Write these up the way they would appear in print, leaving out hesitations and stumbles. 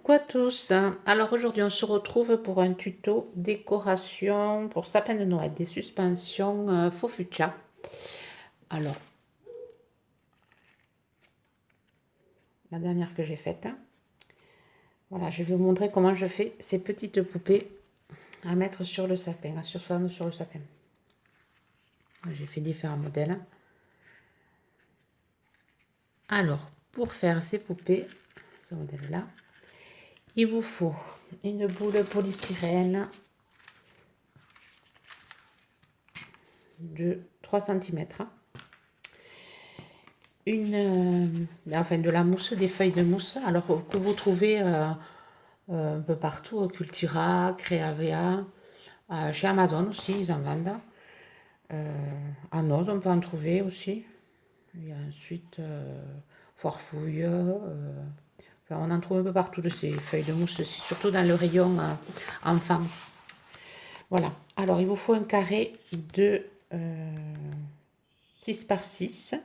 Coucou à tous. Alors aujourd'hui on se retrouve pour un tuto décoration pour sapin de Noël, des suspensions faux fuchsia. Alors, la dernière que j'ai faite. Voilà, je vais vous montrer comment je fais ces petites poupées à mettre sur le sapin, sur le sapin. J'ai fait différents modèles. Alors, pour faire ces poupées, ce modèle-là, il vous faut une boule polystyrène de 3 cm, de la mousse, des feuilles de mousse, alors que vous trouvez un peu partout, Cultura, Creavea, chez Amazon aussi, ils en vendent. À Noz, on peut en trouver aussi. Il y a ensuite Forfouille. On en trouve un peu partout de ces feuilles de mousse, surtout dans le rayon enfant. Voilà. Alors, il vous faut un carré de 6 par 6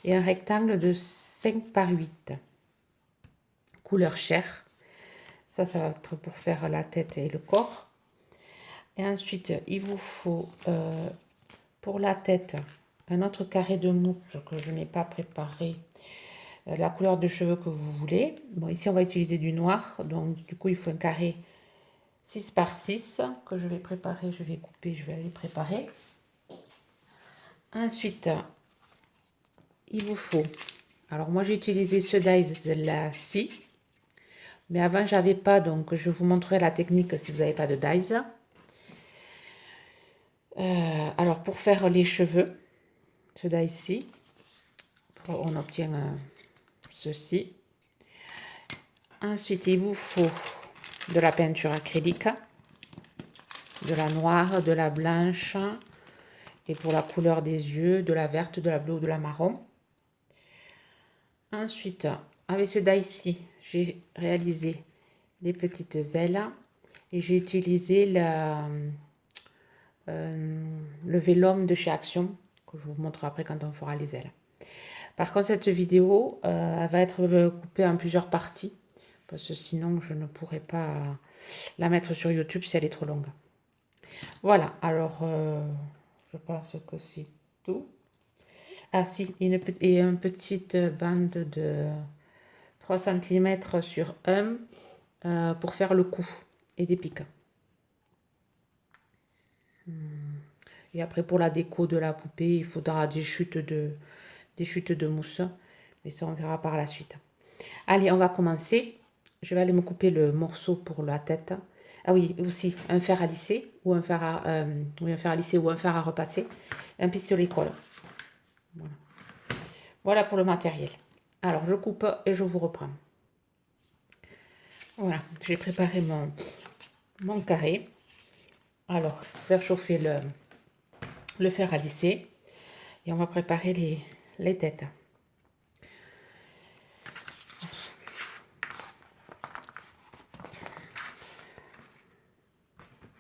et un rectangle de 5 par 8. Couleur chair. Ça va être pour faire la tête et le corps. Et ensuite, il vous faut pour la tête un autre carré de mousse que je n'ai pas préparé. La couleur de cheveux que vous voulez. Bon, ici, on va utiliser du noir. Donc, du coup, il faut un carré 6 par 6 que je vais préparer. Je vais couper, je vais aller préparer. Ensuite, il vous faut... Alors, moi, j'ai utilisé ce dies-là-ci. Mais avant, j'avais pas. Donc, je vous montrerai la technique si vous n'avez pas de dies. Alors, pour faire les cheveux, ce die-ci, on obtient ceci. Ensuite, il vous faut de la peinture acrylique, de la noire, de la blanche, et pour la couleur des yeux, de la verte, de la bleue ou de la marron. Ensuite, avec ce die-ci, j'ai réalisé des petites ailes et j'ai utilisé le vélum de chez Action, que je vous montre après quand on fera les ailes. Par contre, cette vidéo, elle va être coupée en plusieurs parties, parce que sinon, je ne pourrais pas la mettre sur YouTube si elle est trop longue. Voilà, alors, je pense que c'est tout. Ah si, et une petite bande de 3 cm sur 1 pour faire le cou et des pics. Et après, pour la déco de la poupée, il faudra des chutes de mousse. Mais ça, on verra par la suite. Allez, on va commencer. Je vais aller me couper le morceau pour la tête. Ah oui, aussi un fer à lisser ou un fer à lisser ou un fer à repasser. Un pistolet colle. Voilà. Voilà pour le matériel. Alors, je coupe et je vous reprends. Voilà, j'ai préparé mon carré. Alors, faire chauffer le fer à lisser. Et on va préparer les têtes.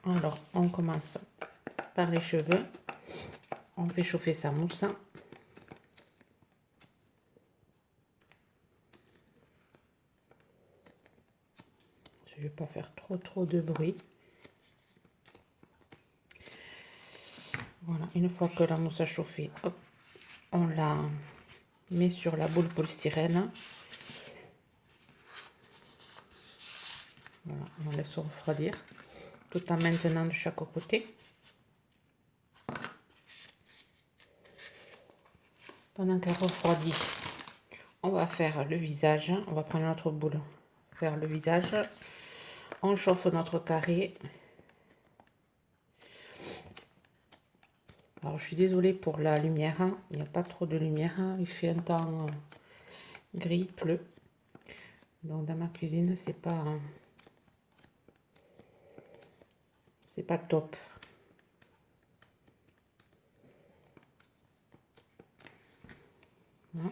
Alors, on commence par les cheveux. On fait chauffer sa mousse. Je ne vais pas faire trop de bruit. Voilà, une fois que la mousse a chauffé, hop, on la met sur la boule polystyrène. Voilà, on laisse refroidir tout en maintenant de chaque côté. Pendant qu'elle refroidit, on va faire le visage. On va prendre notre boule, faire le visage. On chauffe notre carré. Alors, je suis désolée pour la lumière. Il n'y a pas trop de lumière. Il fait un temps gris, bleu. Donc, dans ma cuisine, c'est pas top. Voilà.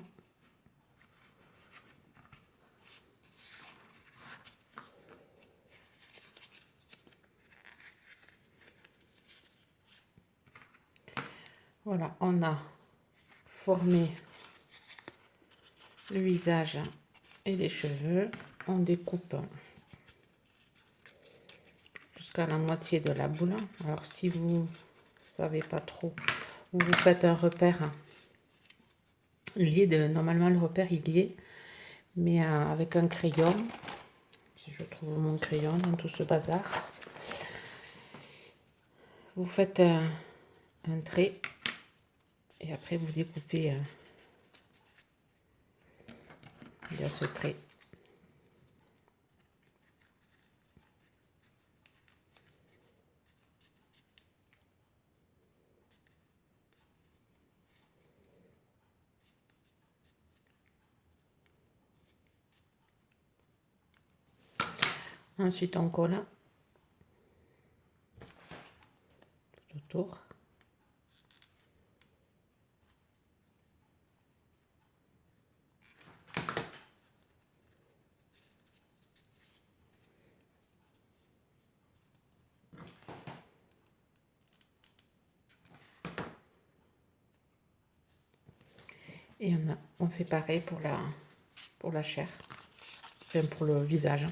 Voilà, on a formé le visage et les cheveux. on découpe jusqu'à la moitié de la boule. Alors si vous savez pas trop, vous faites un repère lié normalement le repère il y est, mais avec un crayon, si je trouve mon crayon dans tout ce bazar, vous faites un trait et après vous découpez il y a ce trait. Ensuite on colle tout autour. Et on fait pareil pour la chair, enfin pour le visage.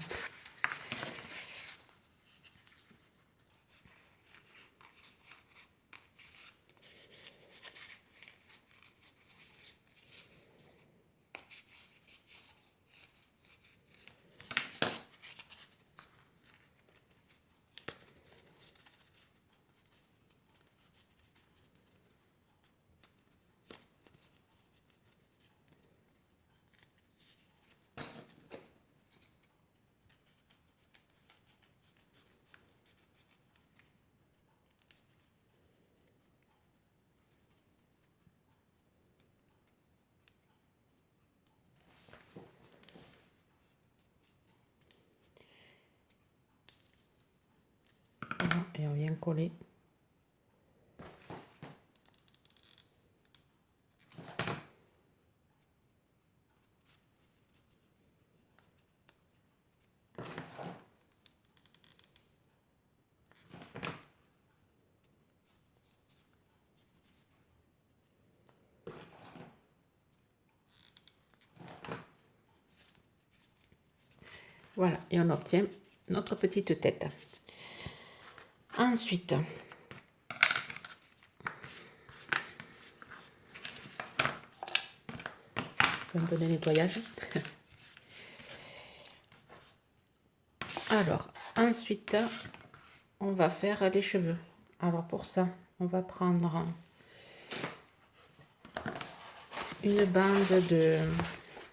Et on vient coller. Voilà, et on obtient notre petite tête. Ensuite, un peu de nettoyage. Alors, ensuite, on va faire les cheveux. Alors pour ça, on va prendre une bande de...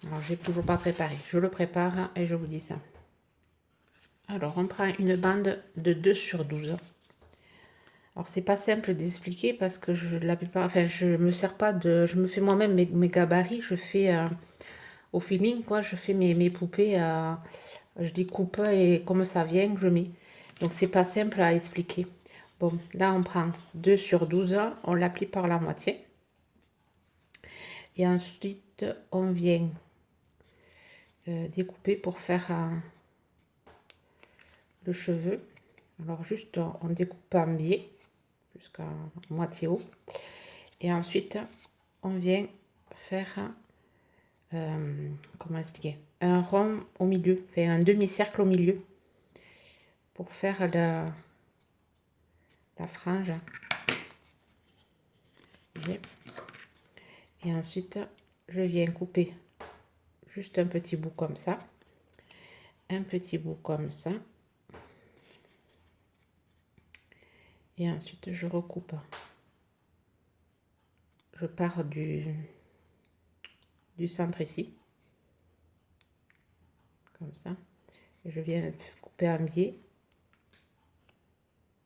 Alors, j'ai toujours pas préparé. Je le prépare et je vous dis ça. Alors, on prend une bande de 2 sur 12. Alors, c'est pas simple d'expliquer parce que la plupart... Enfin, je me sers pas de... Je me fais moi-même mes gabarits. Je fais au feeling, quoi. Je fais mes poupées. Je découpe et comme ça vient, je mets. Donc, c'est pas simple à expliquer. Bon, là, on prend 2 sur 12. On l'applique par la moitié. Et ensuite, on vient découper pour faire le cheveu. Alors juste on découpe en biais jusqu'à moitié haut et ensuite on vient faire comment expliquer, un rond au milieu, enfin un demi-cercle au milieu pour faire la frange. Et ensuite je viens couper juste un petit bout comme ça, un petit bout comme ça. Et ensuite, je recoupe. Je pars du centre ici. Comme ça. Et je viens couper un biais.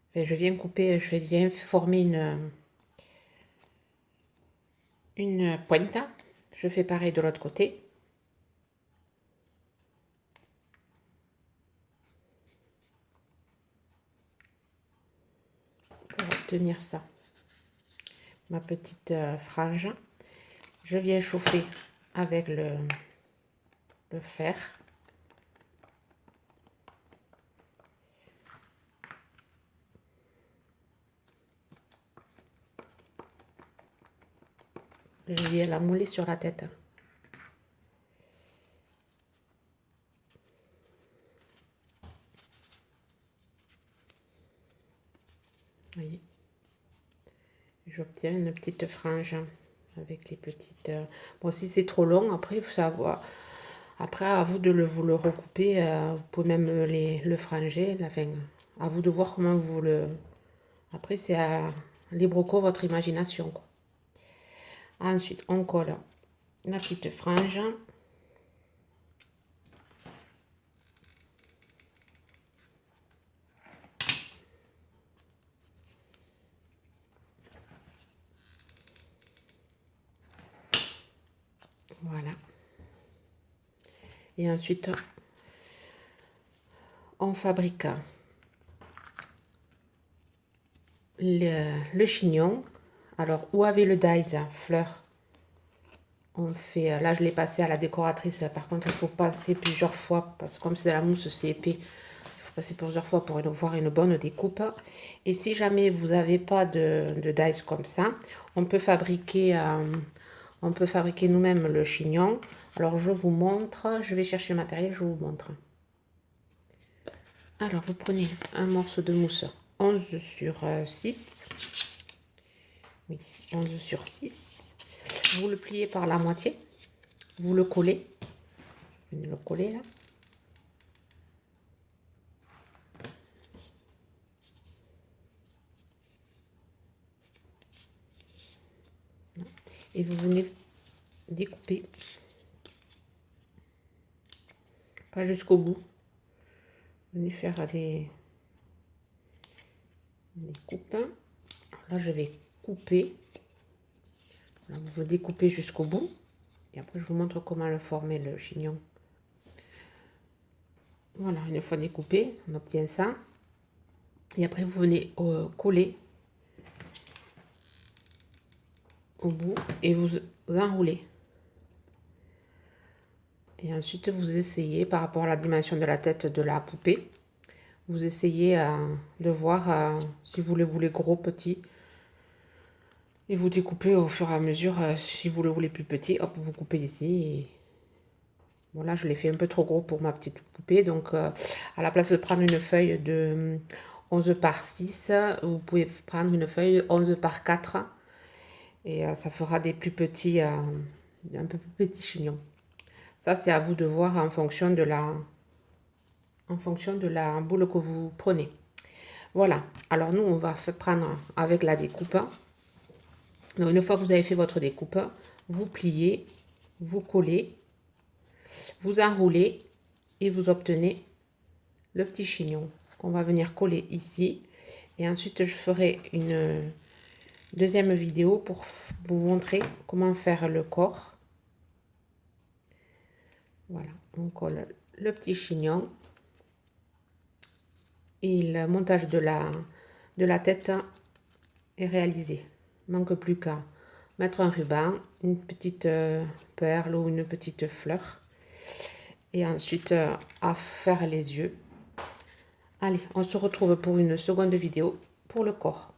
Enfin, je viens former une pointe. Je fais pareil de l'autre côté. Pour obtenir ça. Ma petite frange. Je viens chauffer avec le fer. Je viens la mouler sur la tête. voyez, j'obtiens une petite frange avec les petites... Bon, si c'est trop long, après, il faut savoir... Après, à vous de vous le recouper. Vous pouvez même le franger. Enfin, à vous de voir comment vous le... Après, c'est à libre cours votre imagination, quoi. Ensuite, on colle la petite frange. Voilà. Et ensuite, on fabrique le chignon. Alors, où avait le dies fleur? On fait, là je l'ai passé à la décoratrice. Par contre, il faut passer plusieurs fois parce que comme c'est de la mousse, c'est épais. Il faut passer plusieurs fois pour voir une bonne découpe. Et si jamais vous n'avez pas de dies comme ça, on peut fabriquer nous-mêmes le chignon. Alors je vous montre, je vais chercher le matériel, je vous montre. Alors vous prenez un morceau de mousse 11 sur 6. Oui, 11 sur 6. Vous le pliez par la moitié. Vous le collez. Venez le coller là. Et vous venez découper. Pas jusqu'au bout. Venez faire des coupes. Alors là, je vais couper. Alors, vous découpez jusqu'au bout. Et après, je vous montre comment le former, le chignon. Voilà, une fois découpé, on obtient ça. Et après, vous venez coller au bout et vous enroulez. Et ensuite, vous essayez, par rapport à la dimension de la tête de la poupée, vous essayez de voir si vous le voulez gros, petit. Et vous découpez au fur et à mesure. Si vous le voulez plus petit, hop, vous coupez ici. Et voilà, je l'ai fait un peu trop gros pour ma petite poupée. Donc, à la place de prendre une feuille de 11 par 6, vous pouvez prendre une feuille 11 par 4. Et ça fera des plus petits, un peu plus petits chignons. Ça, c'est à vous de voir en fonction de la boule que vous prenez. Voilà. Alors, nous, on va prendre avec la découpe. Donc, une fois que vous avez fait votre découpe, vous pliez, vous collez, vous enroulez et vous obtenez le petit chignon qu'on va venir coller ici. Et ensuite, je ferai une deuxième vidéo pour vous montrer comment faire le corps. Voilà, on colle le petit chignon et le montage de la tête est réalisé. Il ne manque plus qu'à mettre un ruban, une petite perle ou une petite fleur et ensuite à faire les yeux. Allez, on se retrouve pour une seconde vidéo pour le corps.